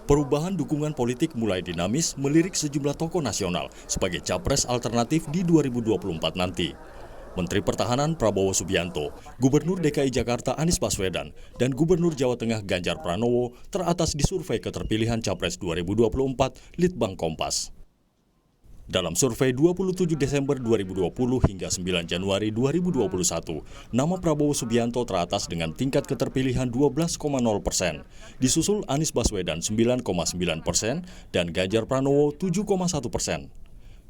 Perubahan dukungan politik mulai dinamis melirik sejumlah tokoh nasional sebagai capres alternatif di 2024 nanti. Menteri Pertahanan Prabowo Subianto, Gubernur DKI Jakarta Anies Baswedan, dan Gubernur Jawa Tengah Ganjar Pranowo teratas di survei keterpilihan Capres 2024 Litbang Kompas. Dalam survei 27 Desember 2020 hingga 9 Januari 2021, nama Prabowo Subianto teratas dengan tingkat keterpilihan 12,0%, disusul Anies Baswedan 9,9% dan Ganjar Pranowo 7,1%.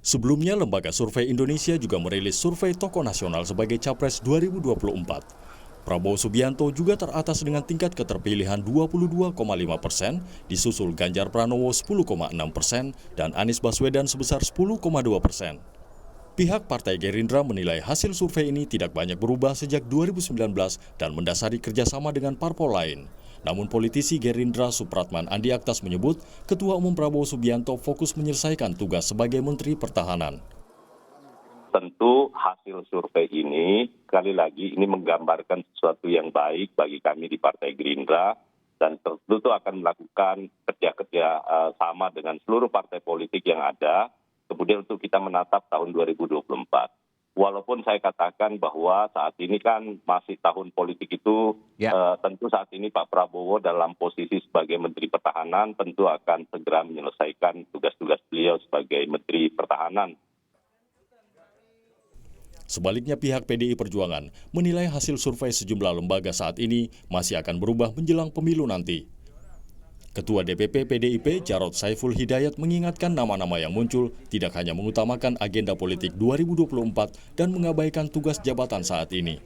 Sebelumnya, Lembaga Survei Indonesia juga merilis survei tokoh nasional sebagai Capres 2024. Prabowo Subianto juga teratas dengan tingkat keterpilihan 22,5%, disusul Ganjar Pranowo 10,6% dan Anies Baswedan sebesar 10,2%. Pihak Partai Gerindra menilai hasil survei ini tidak banyak berubah sejak 2019 dan mendasari kerjasama dengan parpol lain. Namun politisi Gerindra Supratman Andi Aktas menyebut Ketua Umum Prabowo Subianto fokus menyelesaikan tugas sebagai Menteri Pertahanan. Tentu hasil survei ini, sekali lagi ini menggambarkan sesuatu yang baik bagi kami di Partai Gerindra dan tentu akan melakukan kerja-kerja sama dengan seluruh partai politik yang ada, kemudian untuk kita menatap tahun 2024. Walaupun saya katakan bahwa saat ini kan masih tahun politik itu, tentu saat ini Pak Prabowo dalam posisi sebagai Menteri Pertahanan tentu akan segera menyelesaikan tugas-tugas beliau sebagai Menteri Pertahanan. Sebaliknya pihak PDI Perjuangan menilai hasil survei sejumlah lembaga saat ini masih akan berubah menjelang pemilu nanti. Ketua DPP PDIP Jarod Saiful Hidayat mengingatkan nama-nama yang muncul tidak hanya mengutamakan agenda politik 2024 dan mengabaikan tugas jabatan saat ini.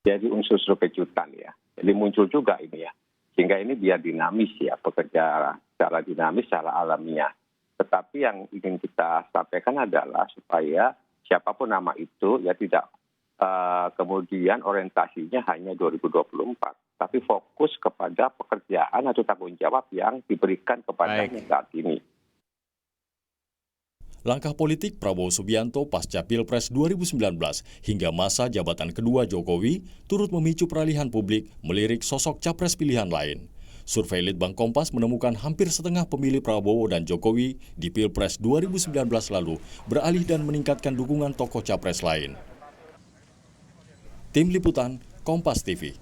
Jadi unsur kejutan ya, jadi muncul juga ini ya, sehingga ini biar dinamis ya, bekerja secara dinamis, secara alamiah. Tetapi yang ingin kita sampaikan adalah supaya siapapun nama itu ya tidak kemudian orientasinya hanya 2024, tapi fokus kepada pekerjaan atau tanggung jawab yang diberikan kepadanya saat ini. Langkah politik Prabowo Subianto pasca Pilpres 2019 hingga masa jabatan kedua Jokowi turut memicu peralihan publik melirik sosok capres pilihan lain. Survei Litbang Kompas menemukan hampir setengah pemilih Prabowo dan Jokowi di Pilpres 2019 lalu beralih dan meningkatkan dukungan tokoh capres lain. Tim Liputan, Kompas TV.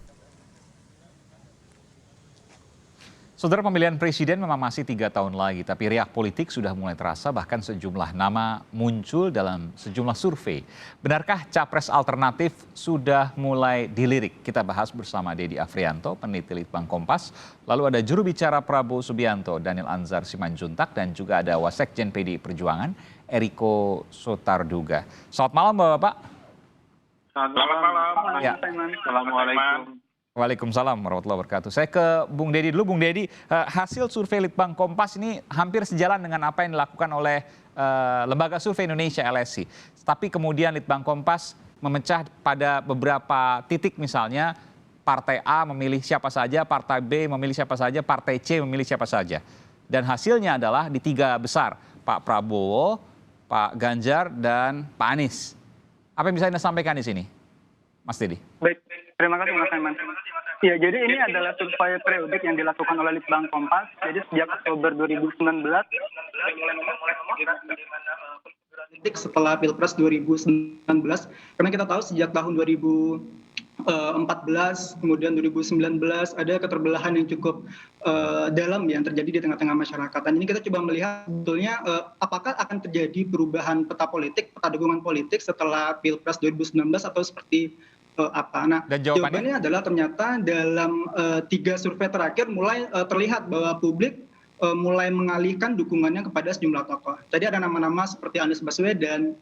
Saudara, pemilihan presiden memang masih 3 tahun lagi, tapi riak politik sudah mulai terasa, bahkan sejumlah nama muncul dalam sejumlah survei. Benarkah capres alternatif sudah mulai dilirik? Kita bahas bersama Dedi Afrianto, peneliti Litbang Kompas. Lalu ada juru bicara Prabowo Subianto, Daniel Anzar Simanjuntak, dan juga ada Wasekjen PDI Perjuangan, Eriko Sotarduga. Selamat malam, Bapak-Bapak. Selamat malam. Ya. Assalamualaikum. Waalaikumsalam warahmatullahi wabarakatuh. Saya ke Bung Dedi dulu. Bung Dedi, hasil survei Litbang Kompas ini hampir sejalan dengan apa yang dilakukan oleh Lembaga Survei Indonesia LSI. Tapi kemudian Litbang Kompas memecah pada beberapa titik, misalnya Partai A memilih siapa saja, Partai B memilih siapa saja, Partai C memilih siapa saja. Dan hasilnya adalah di 3 besar, Pak Prabowo, Pak Ganjar, dan Pak Anies. Apa yang bisa Anda sampaikan di sini, Mas Dedi? Baik, terima kasih Mas Aiman. Ya, jadi ini adalah survei periodik yang dilakukan oleh Litbang Kompas. Jadi sejak Oktober 2019, setelah Pilpres 2019, karena kita tahu sejak tahun 2014, kemudian 2019 ada keterbelahan yang cukup dalam yang terjadi di tengah-tengah masyarakat. Dan ini kita coba melihat sebetulnya apakah akan terjadi perubahan peta politik, peta dukungan politik setelah Pilpres 2019 atau seperti apa. Nah, jawabannya adalah ternyata dalam 3 survei terakhir mulai terlihat bahwa publik mulai mengalihkan dukungannya kepada sejumlah tokoh. Tadi ada nama-nama seperti Anies Baswedan,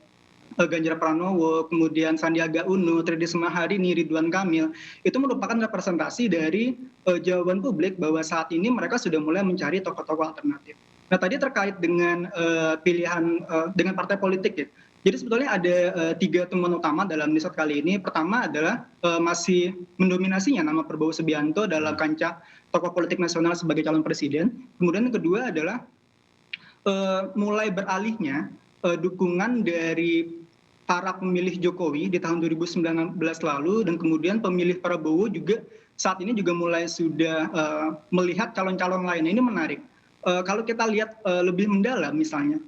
Ganjar Pranowo, kemudian Sandiaga Uno, Tri Risma hari ini, Ridwan Kamil. Itu merupakan representasi dari jawaban publik bahwa saat ini mereka sudah mulai mencari tokoh-tokoh alternatif. Nah, tadi terkait dengan pilihan dengan partai politik ya. Jadi sebetulnya ada 3 temuan utama dalam riset kali ini. Pertama adalah masih mendominasinya nama Prabowo Subianto dalam kancah tokoh politik nasional sebagai calon presiden. Kemudian yang kedua adalah mulai beralihnya dukungan dari para pemilih Jokowi di tahun 2019 lalu, dan kemudian pemilih Prabowo juga saat ini juga mulai sudah melihat calon-calon lain. Ini menarik. kalau kita lihat lebih mendalam misalnya,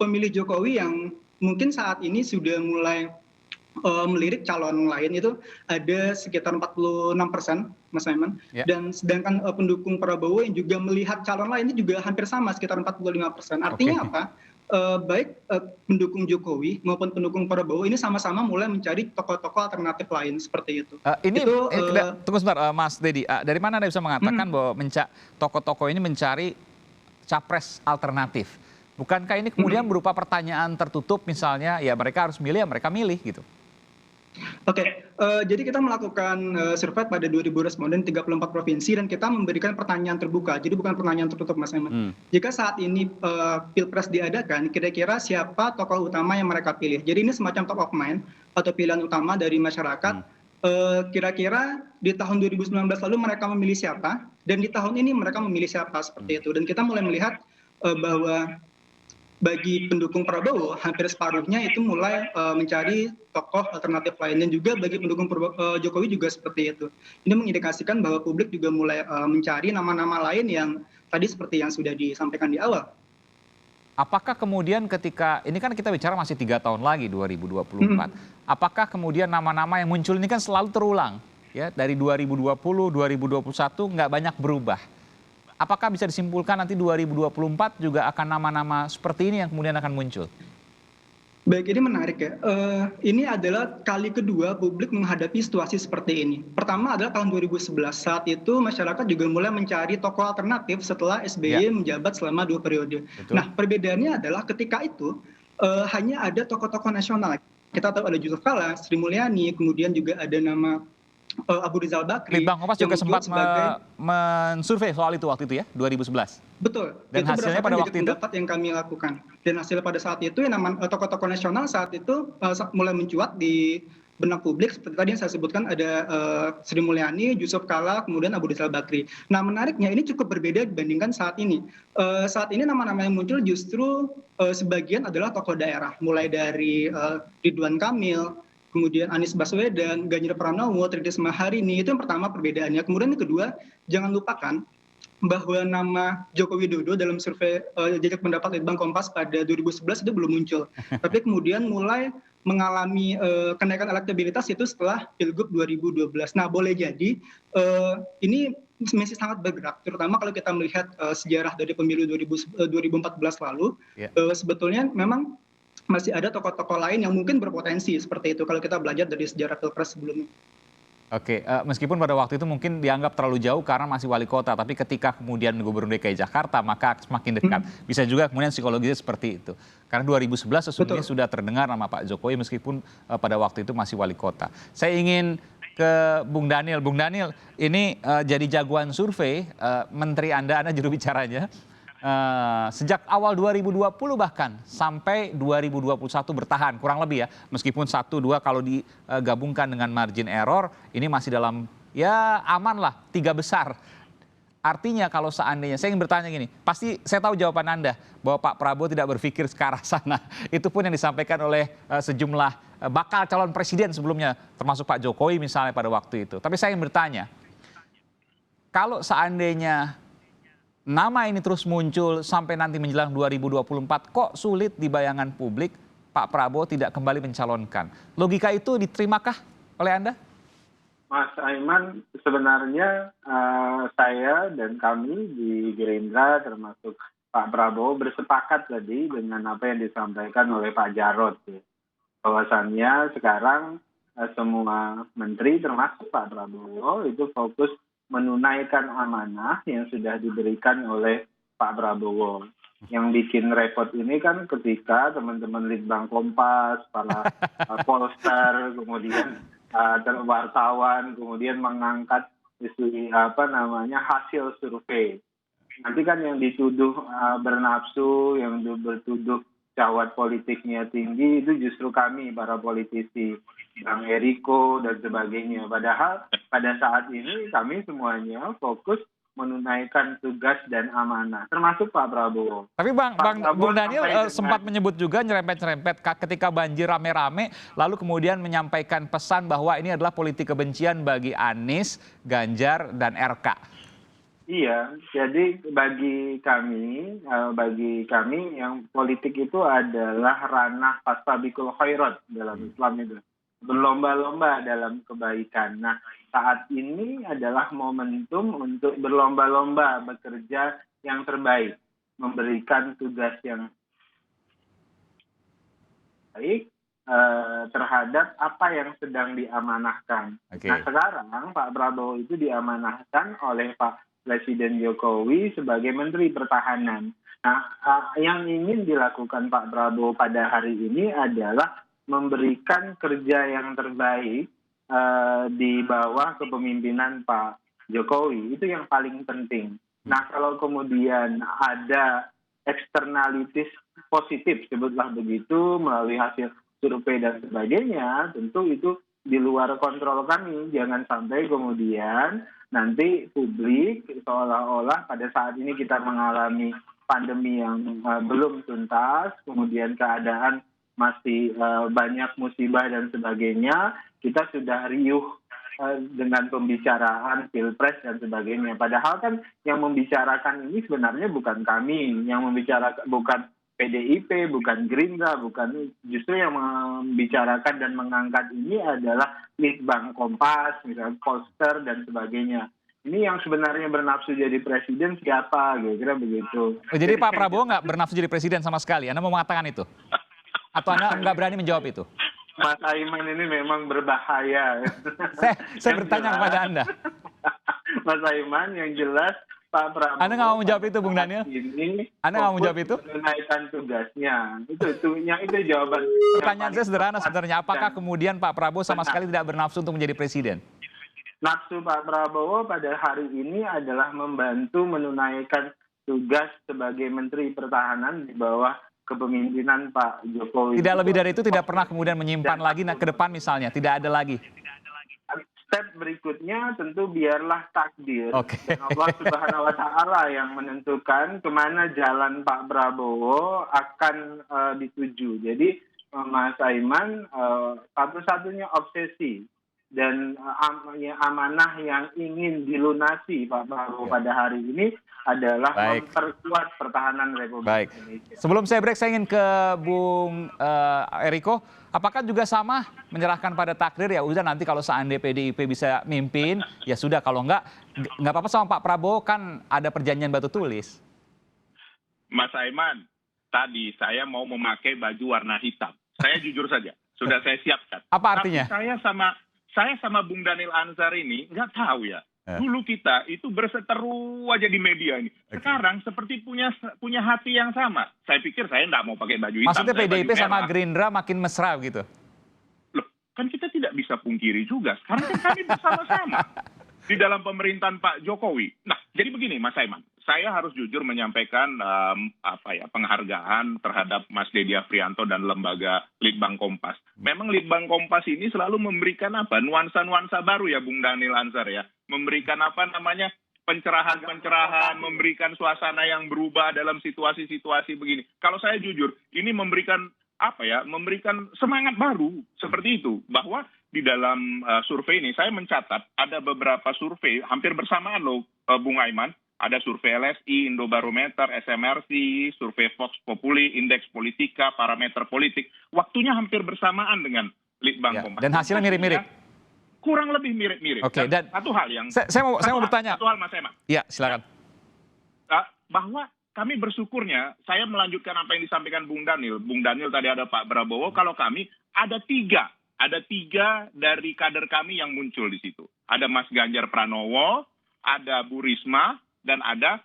pemilih Jokowi yang mungkin saat ini sudah mulai melirik calon lain itu ada sekitar 46%, Mas Aiman. Ya. Dan sedangkan pendukung Prabowo yang juga melihat calon lain itu juga hampir sama, sekitar 45%. Artinya apa? Baik pendukung Jokowi maupun pendukung Prabowo ini sama-sama mulai mencari tokoh-tokoh alternatif lain seperti itu. Tunggu sebentar, Mas Dedi. Dari mana Anda bisa mengatakan bahwa tokoh-tokoh ini mencari capres alternatif? Bukankah ini kemudian berupa pertanyaan tertutup, misalnya ya mereka harus milih, ya mereka milih gitu? Oke, jadi kita melakukan survei pada 2000 responden 34 provinsi dan kita memberikan pertanyaan terbuka, jadi bukan pertanyaan tertutup, Mas Aiman. Jika saat ini Pilpres diadakan, kira-kira siapa tokoh utama yang mereka pilih? Jadi ini semacam top of mind atau pilihan utama dari masyarakat. Kira-kira di tahun 2019 lalu mereka memilih siapa, dan di tahun ini mereka memilih siapa, seperti itu. Dan kita mulai melihat bahwa bagi pendukung Prabowo hampir separuhnya itu mulai mencari tokoh alternatif lain, dan juga bagi pendukung Jokowi juga seperti itu. Ini mengindikasikan bahwa publik juga mulai mencari nama-nama lain yang tadi seperti yang sudah disampaikan di awal. Apakah kemudian ketika ini kan kita bicara masih 3 tahun lagi 2024, apakah kemudian nama-nama yang muncul ini kan selalu terulang ya, dari 2020, 2021 nggak banyak berubah. Apakah bisa disimpulkan nanti 2024 juga akan nama-nama seperti ini yang kemudian akan muncul? Baik, ini menarik ya. Ini adalah kali kedua publik menghadapi situasi seperti ini. Pertama adalah tahun 2011. Saat itu masyarakat juga mulai mencari tokoh alternatif setelah SBY menjabat selama 2 periode. Betul. Nah, perbedaannya adalah ketika itu hanya ada tokoh-tokoh nasional. Kita tahu ada Yusuf Kala, Sri Mulyani, kemudian juga ada nama Abu Rizal Bakri. Litbang Kompas juga sempat mensurvei soal itu waktu itu ya, 2011. Betul. Dan itu hasilnya pada waktu itu? pendapat yang kami lakukan. Dan hasil pada saat itu, yang nama tokoh-tokoh nasional saat itu mulai mencuat di benak publik. Seperti tadi yang saya sebutkan ada Sri Mulyani, Yusuf Kala, kemudian Abu Rizal Bakri. Nah, menariknya ini cukup berbeda dibandingkan saat ini. Saat ini nama-nama yang muncul justru sebagian adalah tokoh daerah. Mulai dari Ridwan Kamil, kemudian Anies Baswedan, Ganjar Pranowo, Tri Risma Harini, itu yang pertama perbedaannya. Kemudian yang kedua, jangan lupakan bahwa nama Joko Widodo dalam survei jajak pendapat Litbang Kompas pada 2011 itu belum muncul. Tapi kemudian mulai mengalami kenaikan elektabilitas itu setelah Pilgub 2012. Nah, boleh jadi ini masih sangat bergerak, terutama kalau kita melihat sejarah dari pemilu 2014 lalu, sebetulnya memang masih ada tokoh-tokoh lain yang mungkin berpotensi seperti itu kalau kita belajar dari sejarah Pilpres sebelumnya. Oke, meskipun pada waktu itu mungkin dianggap terlalu jauh karena masih wali kota, tapi ketika kemudian Gubernur DKI Jakarta maka semakin dekat. Bisa juga kemudian psikologisnya seperti itu. Karena 2011 sesungguhnya sudah terdengar nama Pak Jokowi meskipun pada waktu itu masih wali kota. Saya ingin ke Bung Daniel. Bung Daniel, ini jadi jagoan survei, menteri Anda juru bicaranya. Sejak awal 2020 bahkan sampai 2021 bertahan kurang lebih ya, meskipun 1-2 kalau digabungkan dengan margin error ini masih dalam ya aman lah 3 besar. Artinya kalau seandainya, saya ingin bertanya gini, pasti saya tahu jawaban Anda bahwa Pak Prabowo tidak berpikir ke arah sana. Itu pun yang disampaikan oleh sejumlah bakal calon presiden sebelumnya, termasuk Pak Jokowi misalnya pada waktu itu. Tapi saya ingin bertanya, kalau seandainya nama ini terus muncul sampai nanti menjelang 2024, kok sulit di bayangan publik Pak Prabowo tidak kembali mencalonkan? Logika itu diterimakah oleh Anda? Mas Aiman, sebenarnya saya dan kami di Gerindra termasuk Pak Prabowo bersepakat tadi dengan apa yang disampaikan oleh Pak Jarod. Bahwasannya sekarang semua menteri termasuk Pak Prabowo itu fokus menunaikan amanah yang sudah diberikan oleh Pak Prabowo. Yang bikin repot ini kan ketika teman-teman Litbang Kompas, para pollster, kemudian wartawan, kemudian mengangkat isu hasil survei. Nanti kan yang dituduh bernafsu, yang bertuduh jawat politiknya tinggi, itu justru kami para politisi, Bang Eriko dan sebagainya. Padahal pada saat ini kami semuanya fokus menunaikan tugas dan amanah, termasuk Pak Prabowo. Tapi Bung Daniel sempat menyebut juga nyerempet-nyerempet ketika banjir rame-rame, lalu kemudian menyampaikan pesan bahwa ini adalah politik kebencian bagi Anies, Ganjar, dan RK. Iya, jadi bagi kami yang politik itu adalah ranah fastabiqul khairat dalam Islam itu. Berlomba-lomba dalam kebaikan. Nah, saat ini adalah momentum untuk berlomba-lomba bekerja yang terbaik, memberikan tugas yang baik terhadap apa yang sedang diamanahkan. Oke. Nah, sekarang Pak Prabowo itu diamanahkan oleh Pak Presiden Jokowi sebagai Menteri Pertahanan. Nah, yang ingin dilakukan Pak Prabowo pada hari ini adalah memberikan kerja yang terbaik di bawah kepemimpinan Pak Jokowi. Itu yang paling penting. Nah, kalau kemudian ada eksternalitis positif, sebutlah begitu, melalui hasil survei dan sebagainya, tentu itu di luar kontrol kami. Jangan sampai kemudian nanti publik seolah-olah pada saat ini kita mengalami pandemi yang belum tuntas, kemudian keadaan masih banyak musibah dan sebagainya, kita sudah riuh dengan pembicaraan pilpres dan sebagainya. Padahal kan yang membicarakan ini sebenarnya bukan kami, yang membicarakan bukan PDIP, bukan Gerindra, bukan, justru yang membicarakan dan mengangkat ini adalah Litbang Kompas, misalnya Polster dan sebagainya. Ini yang sebenarnya bernafsu jadi presiden siapa, kira-kira begitu. Jadi Pak Prabowo nggak bernafsu jadi presiden sama sekali, Anda mau mengatakan itu? Atau Anda nggak berani menjawab itu? Mas Aiman ini memang berbahaya. Saya bertanya kepada Anda. Mas Aiman, yang jelas Pak Prabowo. Anda nggak mau menjawab itu, Bung Daniel? Anda nggak mau menjawab itu? Menunaikan tugasnya. Itu jawaban. Pertanyaan saya sederhana sebenarnya. Apakah kemudian Pak Prabowo sama sekali tidak bernafsu untuk menjadi presiden? Nafsu Pak Prabowo pada hari ini adalah membantu menunaikan tugas sebagai Menteri Pertahanan di bawah kepemimpinan Pak Jokowi. Tidak lebih dari itu, tidak pernah kemudian menyimpan lagi ke depan misalnya, tidak ada lagi. Step berikutnya tentu biarlah takdir. Oke. Dan Allah Subhanahu wa Ta'ala yang menentukan kemana jalan Pak Prabowo akan dituju. Jadi Mas Aiman, satu-satunya obsesi dan amanah yang ingin dilunasi Pak Prabowo pada hari ini adalah memperkuat pertahanan Republik Indonesia. Sebelum saya break, saya ingin ke Bung Eriko. Apakah juga sama menyerahkan pada takdir, ya udah nanti kalau seandainya PDIP bisa mimpin, ya sudah, kalau nggak apa-apa sama Pak Prabowo, kan ada perjanjian batu tulis. Mas Aiman, tadi saya mau memakai baju warna hitam. Saya jujur saja, sudah saya siapkan. Apa artinya? Tapi saya sama Bung Daniel Anzar ini nggak tahu ya. Dulu kita itu berseteru aja di media ini. Sekarang seperti punya hati yang sama. Saya pikir saya nggak mau pakai baju hitam. Maksudnya PDIP sama Gerindra makin mesra gitu? Loh, kan kita tidak bisa pungkiri juga. Sekarang kan kami bersama-sama di dalam pemerintahan Pak Jokowi. Nah, jadi begini Mas Aiman. Saya harus jujur menyampaikan penghargaan terhadap Mas Deddy Afrianto dan lembaga Litbang Kompas. Memang Litbang Kompas ini selalu memberikan nuansa-nuansa baru ya Bung Daniel Anzar ya. Memberikan pencerahan-pencerahan, memberikan suasana yang berubah dalam situasi-situasi begini. Kalau saya jujur, ini memberikan memberikan semangat baru seperti itu. Bahwa di dalam survei ini saya mencatat ada beberapa survei hampir bersamaan loh Bung Aiman. Ada survei LSI, Indobarometer, SMRC, survei Vox Populi, Indeks Politika, Parameter Politik. Waktunya hampir bersamaan dengan Litbang Kompas. Dan hasilnya mirip-mirip. Kurang lebih mirip-mirip. Oke, dan satu hal yang saya mau bertanya. Satu hal Mas Emma. Iya, silakan. Bahwa kami bersyukurnya, saya melanjutkan apa yang disampaikan Bung Daniel. Bung Daniel tadi ada Pak Prabowo, kalau kami ada tiga dari kader kami yang muncul di situ. Ada Mas Ganjar Pranowo, ada Bu Risma, dan ada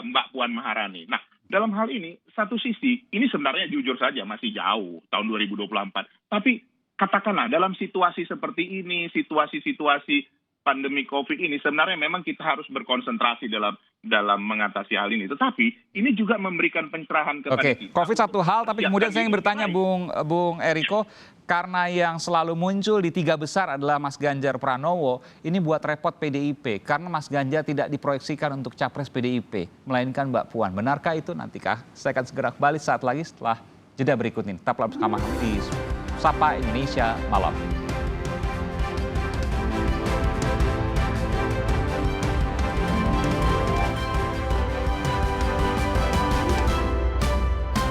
Mbak Puan Maharani. Nah, dalam hal ini, satu sisi, ini sebenarnya jujur saja masih jauh, tahun 2024. Tapi katakanlah dalam situasi seperti ini, situasi-situasi pandemi COVID ini, sebenarnya memang kita harus berkonsentrasi dalam mengatasi hal ini. Tetapi ini juga memberikan pencerahan kepada kita. COVID satu hal, tapi kemudian saya ingin bertanya Bung Eriko, karena yang selalu muncul di tiga besar adalah Mas Ganjar Pranowo, ini buat repot PDIP, karena Mas Ganjar tidak diproyeksikan untuk capres PDIP, melainkan Mbak Puan. Benarkah itu? Nantikah? Saya akan segera kembali saat lagi setelah jeda berikut ini. Tetaplah bersama kami di Sapa Indonesia Malam.